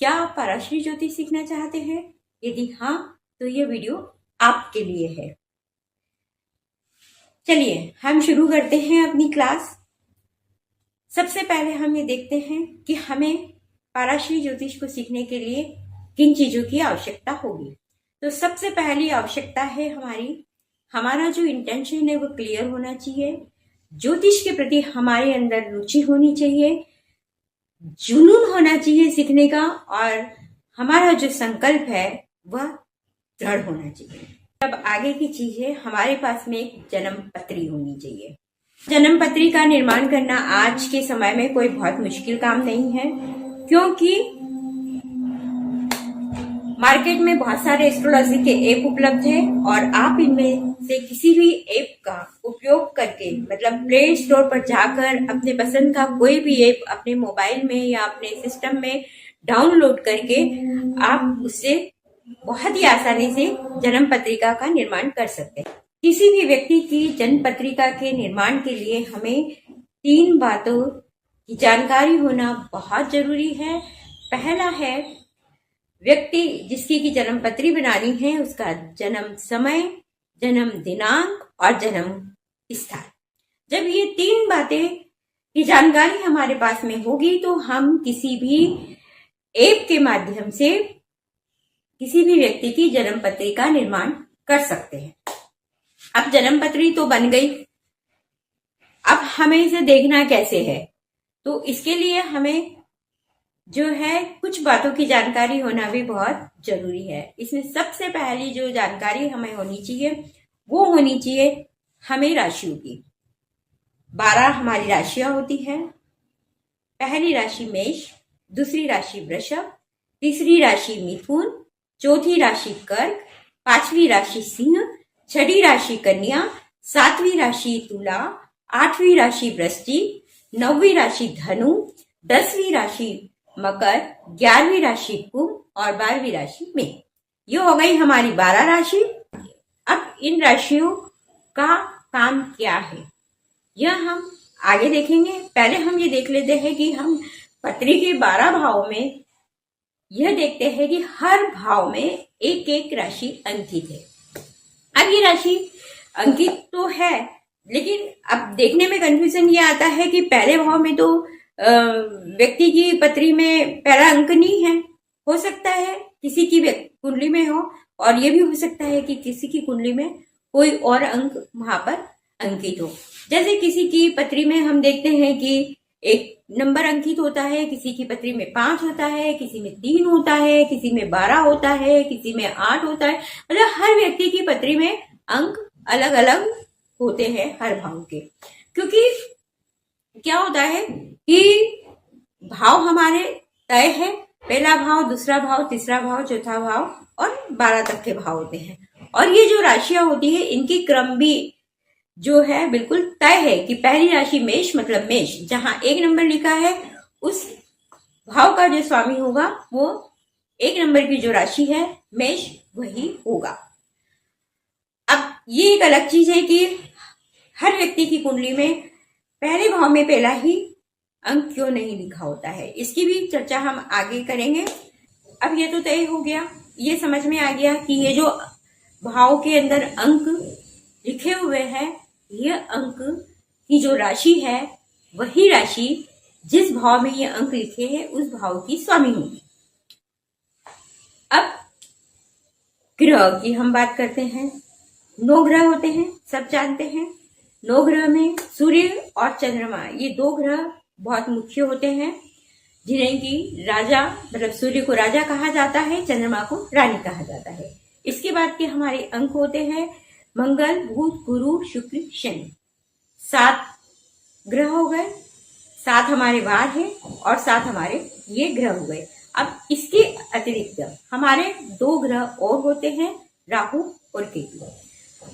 क्या आप पराशरी ज्योतिष सीखना चाहते हैं? यदि हाँ, तो यह वीडियो आपके लिए है। चलिए हम शुरू करते हैं अपनी क्लास। सबसे पहले हम ये देखते हैं कि हमें पराशरी ज्योतिष को सीखने के लिए किन चीजों की आवश्यकता होगी। तो सबसे पहली आवश्यकता है हमारा जो इंटेंशन है वो क्लियर होना चाहिए। ज्योतिष के प्रति हमारे अंदर रुचि होनी चाहिए, जुनून होना चाहिए सीखने का, और हमारा जो संकल्प है वह दृढ़ होना चाहिए। अब आगे की चीज है, हमारे पास में एक जन्म पत्री होनी चाहिए। जन्म पत्री का निर्माण करना आज के समय में कोई बहुत मुश्किल काम नहीं है, क्योंकि मार्केट में बहुत सारे एस्ट्रोलॉजी के ऐप उपलब्ध है और आप इनमें से किसी भी ऐप का उपयोग करके, मतलब प्ले स्टोर पर जाकर अपने पसंद का कोई भी ऐप अपने मोबाइल में या अपने सिस्टम में डाउनलोड करके आप उससे बहुत ही आसानी से जन्म पत्रिका का निर्माण कर सकते हैं। किसी भी व्यक्ति की जन्म पत्रिका के निर्माण के लिए हमें 3 बातों की जानकारी होना बहुत जरूरी है। पहला है, व्यक्ति जिसकी की जन्म पत्री बनानी है उसका जन्म समय, जन्म दिनांक और जन्म स्थान। जब ये 3 बातें की जानकारी हमारे पास में होगी तो हम किसी भी ऐप के माध्यम से किसी भी व्यक्ति की जन्म पत्री का निर्माण कर सकते हैं। अब जन्म पत्री तो बन गई, अब हमें इसे देखना कैसे है, तो इसके लिए हमें जो है कुछ बातों की जानकारी होना भी बहुत जरूरी है। इसमें सबसे पहली जो जानकारी हमें होनी चाहिए वो होनी चाहिए हमें राशियों की। 12 हमारी राशियां होती हैं। पहली राशि मेष, दूसरी राशि वृषभ, तीसरी राशि मिथुन, चौथी राशि कर्क, 5वीं राशि सिंह, 6ठी राशि कन्या, 7वीं राशि तुला, 8वीं राशि वृश्चिक, 9वीं राशि धनु, 10वीं राशि मकर, 11वीं राशि कुंभ और 12वीं राशि मीन। ये हो गई हमारी 12 राशि। अब इन राशियों का काम क्या है यह हम आगे देखेंगे। पहले हम ये देख लेते हैं कि हम पत्री के 12 भावों में यह देखते हैं कि हर भाव में एक एक राशि अंकित है। अब ये राशि अंकित तो है, लेकिन अब देखने में कंफ्यूजन ये आता है कि पहले भाव में तो व्यक्ति की पत्री में पहला अंक नहीं है। हो सकता है किसी की कुंडली में हो, और ये भी हो सकता है कि किसी की कुंडली में कोई और अंक वहां पर अंकित हो। जैसे किसी की पत्री में हम देखते हैं कि 1 नंबर अंकित होता है, किसी की पत्री में 5 होता है, किसी में 3 होता है, किसी में 12 होता है, किसी में 8 होता है। मतलब हर व्यक्ति की पत्री में अंक अलग अलग होते हैं हर भाव के, क्योंकि क्या होता है कि भाव हमारे तय है। पहला भाव, दूसरा भाव, तीसरा भाव, चौथा भाव और 12 तक के भाव होते हैं। और ये जो राशियां होती है इनकी क्रम भी जो है बिल्कुल तय है कि पहली राशि मेष, मतलब मेष जहां 1 नंबर लिखा है उस भाव का जो स्वामी होगा वो 1 नंबर की जो राशि है मेष वही होगा। अब ये एक अलग चीज है कि हर व्यक्ति की कुंडली में पहले भाव में पहला ही अंक क्यों नहीं लिखा होता है, इसकी भी चर्चा हम आगे करेंगे। अब ये तो तय हो गया, ये समझ में आ गया कि ये जो भाव के अंदर अंक लिखे हुए हैं, ये अंक की जो राशि है वही राशि जिस भाव में ये अंक लिखे हैं उस भाव की स्वामी होगी। अब ग्रह की हम बात करते हैं। 9 ग्रह होते हैं, सब जानते हैं। 9 ग्रह में सूर्य और चंद्रमा, ये 2 ग्रह बहुत मुख्य होते हैं, जिन्हें की राजा, मतलब सूर्य को राजा कहा जाता है, चंद्रमा को रानी कहा जाता है। इसके बाद के हमारे अंक होते हैं मंगल, बुध, गुरु, शुक्र, शनि। 7 ग्रह हो गए, 7 हमारे वार है और 7 हमारे ये ग्रह हो गए। अब इसके अतिरिक्त हमारे 2 ग्रह और होते हैं, राहु और केतु।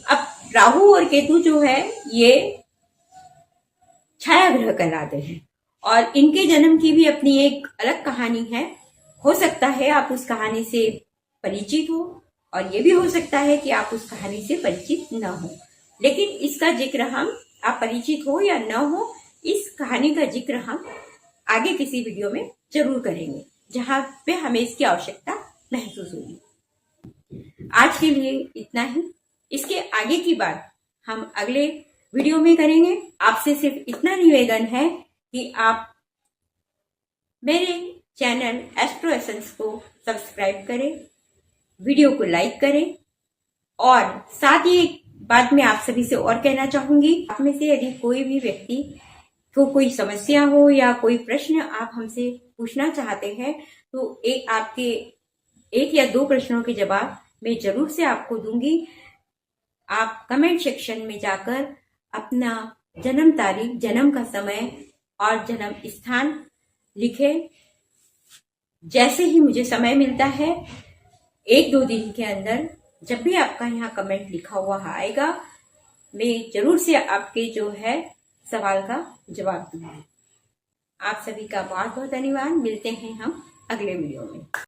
अब राहु और केतु जो है ये छाया ग्रह कहलाते हैं और इनके जन्म की भी अपनी एक अलग कहानी है। हो सकता है आप उस कहानी से परिचित हो और ये भी हो सकता है कि आप उस कहानी से परिचित न हो, लेकिन इसका जिक्र हम, आप परिचित हो या न हो, इस कहानी का जिक्र हम आगे किसी वीडियो में जरूर करेंगे। जहां पे हमें इसकी आवश्यकता महसूस होगी। आज के लिए इतना ही। इसके आगे की बात हम अगले वीडियो में करेंगे। आपसे सिर्फ इतना निवेदन है कि आप मेरे चैनल एस्ट्रो एसेंस को सब्सक्राइब करें, वीडियो को लाइक करें, और साथ ही एक बात मैं आप सभी से और कहना चाहूंगी, आप में से यदि कोई भी व्यक्ति को कोई समस्या हो या कोई प्रश्न आप हमसे पूछना चाहते हैं तो आपके 1 या 2 प्रश्नों के जवाब मैं जरूर से आपको दूंगी। आप कमेंट सेक्शन में जाकर अपना जन्म तारीख, जन्म का समय और जन्म स्थान लिखें। जैसे ही मुझे समय मिलता है 1-2 दिन के अंदर, जब भी आपका यहाँ कमेंट लिखा हुआ आएगा, मैं जरूर से आपके जो है सवाल का जवाब दूंगी। आप सभी का बहुत बहुत धन्यवाद। मिलते हैं हम अगले वीडियो में।